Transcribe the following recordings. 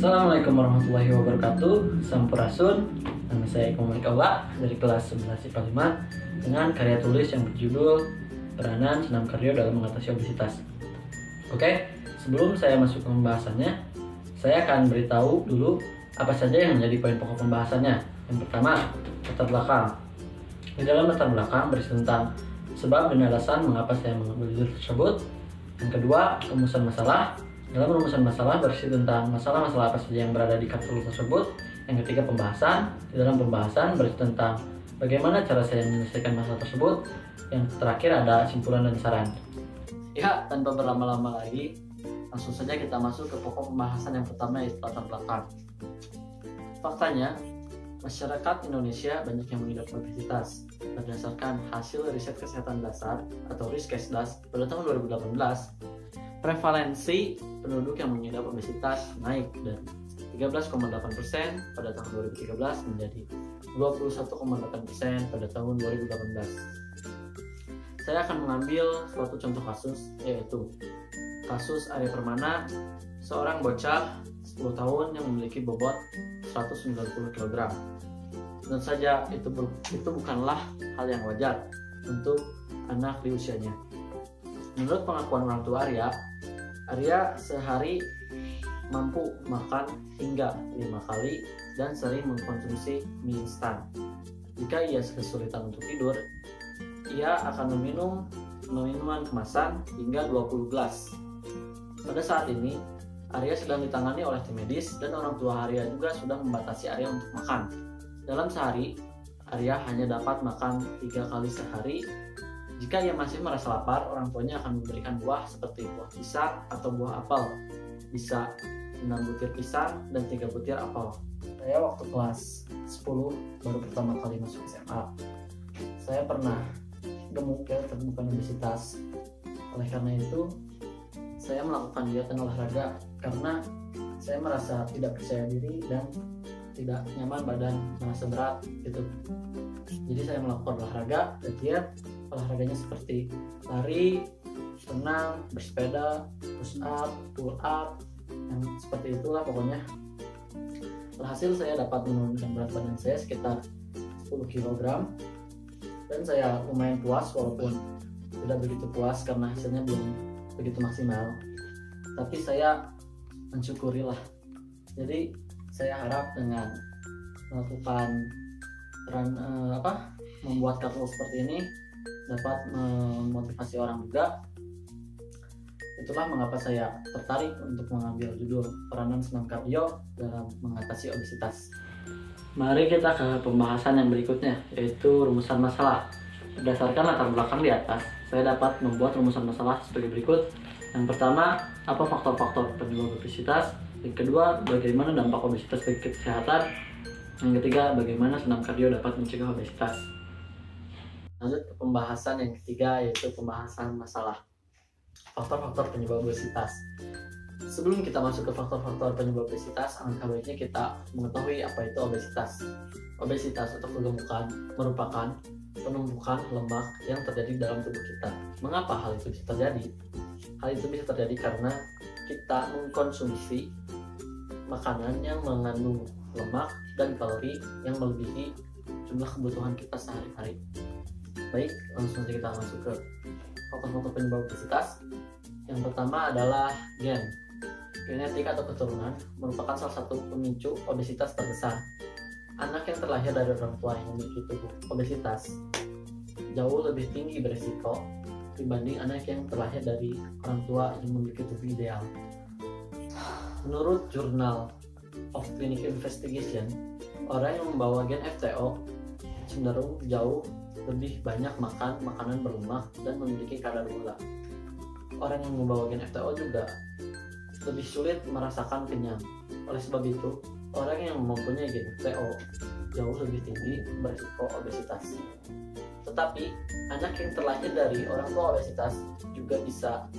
Assalamualaikum warahmatullahi wabarakatuh. Sampurasun. Nama saya Eko Malikawak dari kelas 11 IPA 5 dengan karya tulis yang berjudul Peranan Senam Kardio dalam Mengatasi Obesitas. Oke, sebelum saya masuk ke pembahasannya, saya akan beritahu dulu apa saja yang menjadi poin pokok pembahasannya. Yang pertama, latar belakang. Di dalam latar belakang berisi tentang sebab dan alasan mengapa saya mengambil judul tersebut. Yang kedua, rumusan masalah. Dalam rumusan masalah berisi tentang masalah-masalah apa saja yang berada di kartu tersebut. Yang ketiga, pembahasan. Di dalam pembahasan berisi tentang bagaimana cara saya menyelesaikan masalah tersebut. Yang terakhir ada simpulan dan saran. Ya, tanpa berlama-lama lagi, langsung saja kita masuk ke pokok pembahasan yang pertama, yaitu latar belakang. Faktanya, masyarakat Indonesia banyak yang mengidap obesitas. Berdasarkan hasil riset kesehatan dasar atau Riskesdas pada tahun 2018, prevalensi penduduk yang mengidap obesitas naik dari 13,8% pada tahun 2013 menjadi 21,8% pada tahun 2018. Saya akan mengambil suatu contoh kasus, yaitu kasus Arya Permana, seorang bocah 10 tahun yang memiliki bobot 190 kg. Tentu saja itu bukanlah hal yang wajar untuk anak di usianya. Menurut pengakuan orang tua Arya sehari mampu makan hingga 5 kali dan sering mengkonsumsi mie instan. Jika ia kesulitan untuk tidur, ia akan meminum minuman kemasan hingga 20 gelas. Pada saat ini, Arya sedang ditangani oleh tim medis dan orang tua Arya juga sudah membatasi Arya untuk makan. Dalam sehari, Arya hanya dapat makan 3 kali sehari. Jika ia masih merasa lapar, orang tuanya akan memberikan buah seperti buah pisang atau buah apel. Bisa 6 butir pisang dan 3 butir apel. Saya waktu kelas 10 baru pertama kali masuk SMA. Saya pernah gemuk ya, bukan obesitas. Oleh karena itu, saya melakukan diet dan olahraga karena saya merasa tidak percaya diri dan tidak nyaman badan, merasa berat gitu. Jadi saya melakukan olahraga dan diet. Olahraganya seperti lari, renang, bersepeda, push up, pull up, yang seperti itulah pokoknya. Alhasil saya dapat menurunkan berat badan saya sekitar 10 kg dan saya lumayan puas, walaupun tidak begitu puas karena hasilnya belum begitu maksimal. Tapi saya mensyukurilah. Jadi saya harap dengan melakukan membuat kartu seperti ini dapat memotivasi orang juga. Itulah mengapa saya tertarik untuk mengambil judul Peranan Senam Kardio dalam Mengatasi Obesitas. Mari kita ke pembahasan yang berikutnya, yaitu rumusan masalah. Berdasarkan latar belakang di atas, saya dapat membuat rumusan masalah sebagai berikut. Yang pertama, apa faktor-faktor penyebab obesitas? Yang kedua, bagaimana dampak obesitas bagi kesehatan? Yang ketiga, bagaimana senam kardio dapat mencegah obesitas? Lanjut ke pembahasan yang ketiga, yaitu pembahasan masalah faktor-faktor penyebab obesitas. Sebelum kita masuk ke faktor-faktor penyebab obesitas, alangkah baiknya kita mengetahui apa itu obesitas. Obesitas atau kegemukan merupakan penumpukan lemak yang terjadi dalam tubuh kita. Mengapa hal itu bisa terjadi? Hal itu bisa terjadi karena kita mengkonsumsi makanan yang mengandung lemak dan kalori yang melebihi jumlah kebutuhan kita sehari-hari. Baik, langsung saja kita masuk ke faktor-faktor penyebab obesitas. Yang pertama adalah gen. Genetik atau keturunan merupakan salah satu pemicu obesitas terbesar. Anak yang terlahir dari orang tua yang memiliki tubuh obesitas jauh lebih tinggi beresiko dibanding anak yang terlahir dari orang tua yang memiliki tubuh ideal. Menurut Journal of Clinical Investigation, orang yang membawa gen FTO cenderung jauh lebih banyak makan makanan berlemak dan memiliki kadar gula. Orang yang membawa gen FTO juga lebih sulit merasakan kenyang. Oleh sebab itu, orang yang mempunyai gen FTO jauh lebih tinggi berisiko obesitas. Tetapi, anak yang terlahir dari orang tua obesitas juga bisa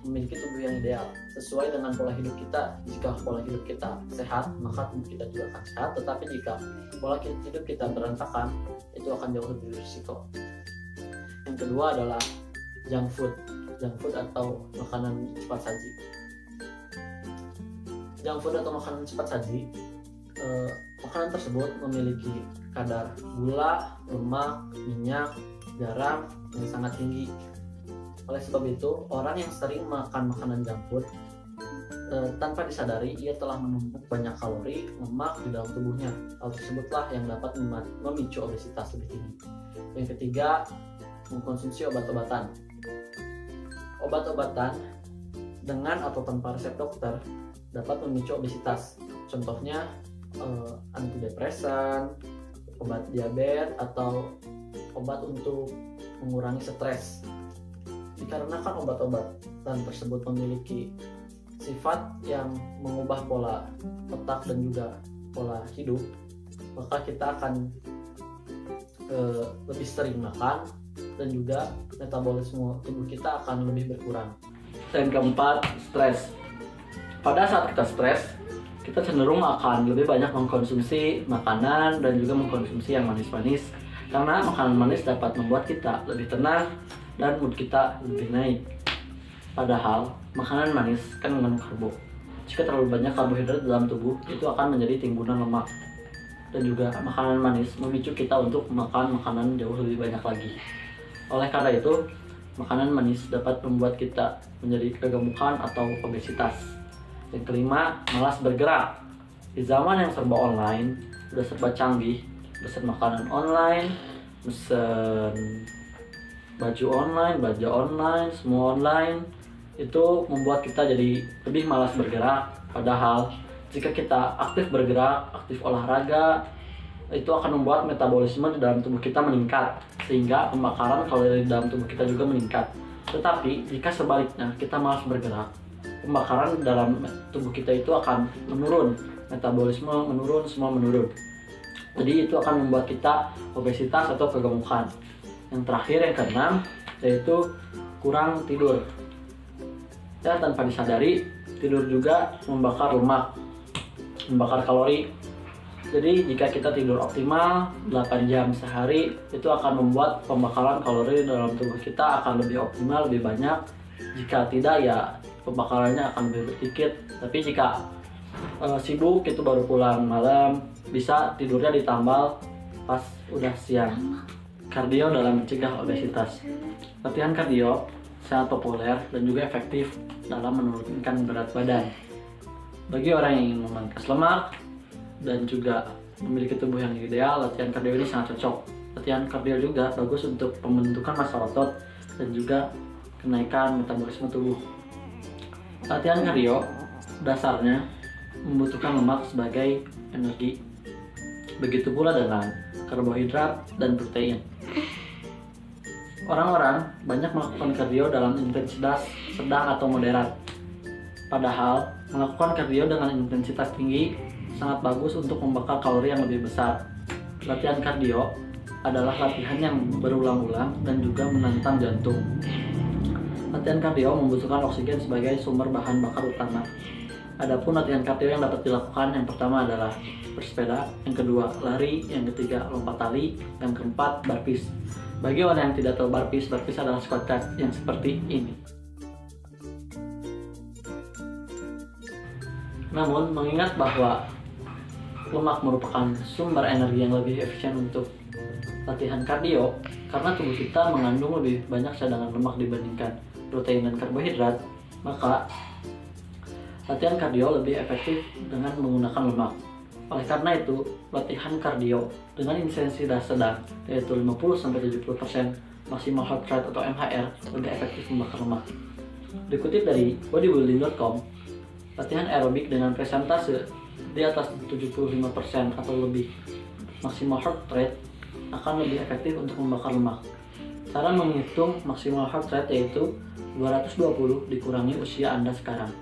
memiliki tubuh yang ideal sesuai dengan pola hidup kita. Jika pola hidup kita sehat, maka tubuh kita juga akan sehat. Tetapi jika pola hidup kita berantakan, itu akan jauh lebih berisiko. Yang kedua adalah junk food atau makanan cepat saji. junk food atau makanan cepat saji, makanan tersebut memiliki kadar gula, lemak, minyak, garam yang sangat tinggi. Oleh sebab itu, orang yang sering makan makanan junk food tanpa disadari ia telah menumpuk banyak kalori, lemak di dalam tubuhnya. Hal tersebutlah yang dapat memicu obesitas lebih tinggi. Yang ketiga, mengkonsumsi obat-obatan. Obat-obatan dengan atau tanpa resep dokter dapat memicu obesitas. Contohnya antidepresan, obat diabetes, atau obat untuk mengurangi stres. Dikarenakan obat-obatan tersebut memiliki sifat yang mengubah pola otak dan juga pola hidup, maka kita akan lebih sering makan dan juga metabolisme tubuh kita akan lebih berkurang. Dan keempat, stres. Pada saat kita stres, kita cenderung akan lebih banyak mengkonsumsi makanan dan juga mengkonsumsi yang manis-manis, karena makanan manis dapat membuat kita lebih tenang dan mood kita lebih naik. Padahal makanan manis kan mengandung karbo. Jika terlalu banyak karbohidrat dalam tubuh, itu akan menjadi timbunan lemak. Dan juga makanan manis memicu kita untuk makan makanan jauh lebih banyak lagi. Oleh karena itu, makanan manis dapat membuat kita menjadi kegemukan atau obesitas. Yang kelima, malas bergerak. Di zaman yang serba online, udah serba canggih, pesan makanan online, pesan baju online, belanja online, semua online, itu membuat kita jadi lebih malas bergerak. Padahal jika kita aktif bergerak, aktif olahraga, itu akan membuat metabolisme di dalam tubuh kita meningkat, sehingga pembakaran kalori di dalam tubuh kita juga meningkat. Tetapi jika sebaliknya kita malas bergerak, pembakaran dalam tubuh kita itu akan menurun, metabolisme menurun, semua menurun. Jadi itu akan membuat kita obesitas atau kegemukan. Yang terakhir, yang keenam, yaitu kurang tidur. Ya, tanpa disadari, tidur juga membakar lemak, membakar kalori. Jadi jika kita tidur optimal 8 jam sehari, itu akan membuat pembakaran kalori dalam tubuh kita akan lebih optimal, lebih banyak. Jika tidak, ya pembakarannya akan lebih sedikit. Tapi jika sibuk, itu baru pulang malam, bisa tidurnya ditambal pas udah siang. Kardio dalam mencegah obesitas. Latihan kardio sangat populer dan juga efektif dalam menurunkan berat badan. Bagi orang yang ingin memangkas lemak dan juga memiliki tubuh yang ideal, latihan kardio ini sangat cocok. Latihan kardio juga bagus untuk pembentukan massa otot dan juga kenaikan metabolisme tubuh. Latihan kardio dasarnya membutuhkan lemak sebagai energi. Begitu pula dengan karbohidrat dan protein. Orang-orang banyak melakukan kardio dalam intensitas sedang atau moderat. Padahal, melakukan kardio dengan intensitas tinggi sangat bagus untuk membakar kalori yang lebih besar. Latihan kardio adalah latihan yang berulang-ulang dan juga menantang jantung. Latihan kardio membutuhkan oksigen sebagai sumber bahan bakar utama. Adapun latihan kardio yang dapat dilakukan, yang pertama adalah bersepeda, yang kedua lari, yang ketiga lompat tali, yang keempat burpees. Bagi orang yang tidak tahu burpees adalah squat rack yang seperti ini. Namun, mengingat bahwa lemak merupakan sumber energi yang lebih efisien untuk latihan kardio, karena tubuh kita mengandung lebih banyak cadangan lemak dibandingkan protein dan karbohidrat, maka latihan kardio lebih efektif dengan menggunakan lemak. Oleh karena itu, latihan kardio dengan intensitas sedang, yaitu 50-70% maximal heart rate atau MHR, lebih efektif membakar lemak. Dikutip dari bodybuilding.com, latihan aerobik dengan persentase di atas 75% atau lebih maximal heart rate akan lebih efektif untuk membakar lemak. Cara menghitung maximal heart rate yaitu 220 dikurangi usia Anda sekarang,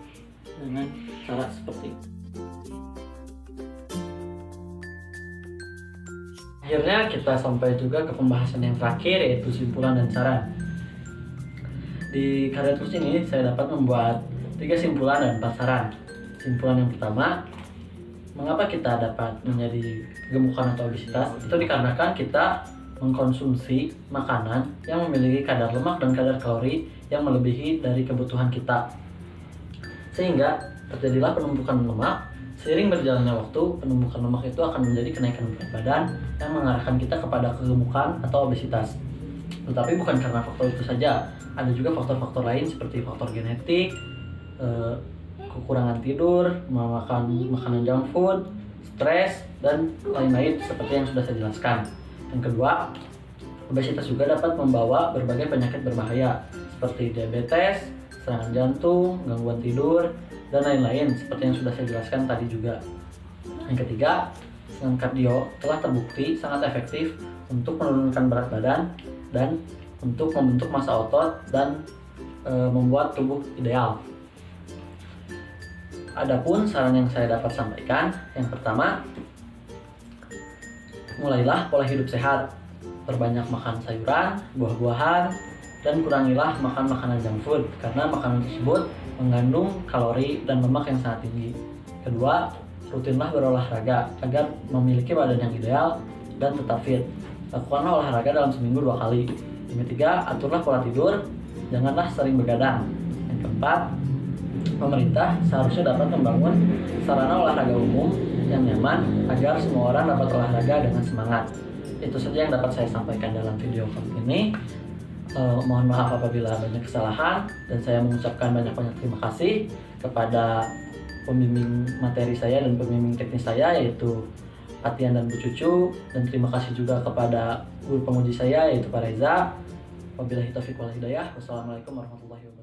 dengan cara seperti ini. Akhirnya kita sampai juga ke pembahasan yang terakhir, yaitu simpulan dan saran. Di karya tulis ini saya dapat membuat 3 simpulan dan 4 saran. Simpulan yang pertama, mengapa kita dapat menjadi gemukan atau obesitas? Itu dikarenakan kita mengkonsumsi makanan yang memiliki kadar lemak dan kadar kalori yang melebihi dari kebutuhan kita. Sehingga terjadilah penumpukan lemak. Seiring berjalannya waktu, penumpukan lemak itu akan menjadi kenaikan berat badan yang mengarahkan kita kepada kegemukan atau obesitas. Tetapi bukan karena faktor itu saja, ada juga faktor-faktor lain seperti faktor genetik, kekurangan tidur, makan makanan junk food, stres, dan lain-lain seperti yang sudah saya jelaskan. Yang kedua, obesitas juga dapat membawa berbagai penyakit berbahaya seperti diabetes, serangan jantung, gangguan tidur, dan lain-lain seperti yang sudah saya jelaskan tadi juga. Yang ketiga, senam kardio telah terbukti sangat efektif untuk menurunkan berat badan dan untuk membentuk massa otot dan membuat tubuh ideal. Adapun saran yang saya dapat sampaikan, yang pertama, mulailah pola hidup sehat, perbanyak makan sayuran, buah-buahan, dan kurangilah makan makanan junk food karena makanan tersebut mengandung kalori dan lemak yang sangat tinggi. Kedua, rutinlah berolahraga agar memiliki badan yang ideal dan tetap fit. Lakukanlah olahraga dalam seminggu 2 kali. Yang ketiga, aturlah pola tidur, janganlah sering begadang. Yang keempat, pemerintah seharusnya dapat membangun sarana olahraga umum yang nyaman agar semua orang dapat olahraga dengan semangat. Itu saja yang dapat saya sampaikan dalam video kali ini. Mohon maaf apabila banyak kesalahan, dan saya mengucapkan banyak-banyak terima kasih kepada pembimbing materi saya dan pembimbing teknis saya, yaitu Atian dan Bu Cucu, dan terima kasih juga kepada guru penguji saya, yaitu Pak Reza. Wabillahi taufiq wal hidayah. Wassalamualaikum warahmatullahi wabarakatuh.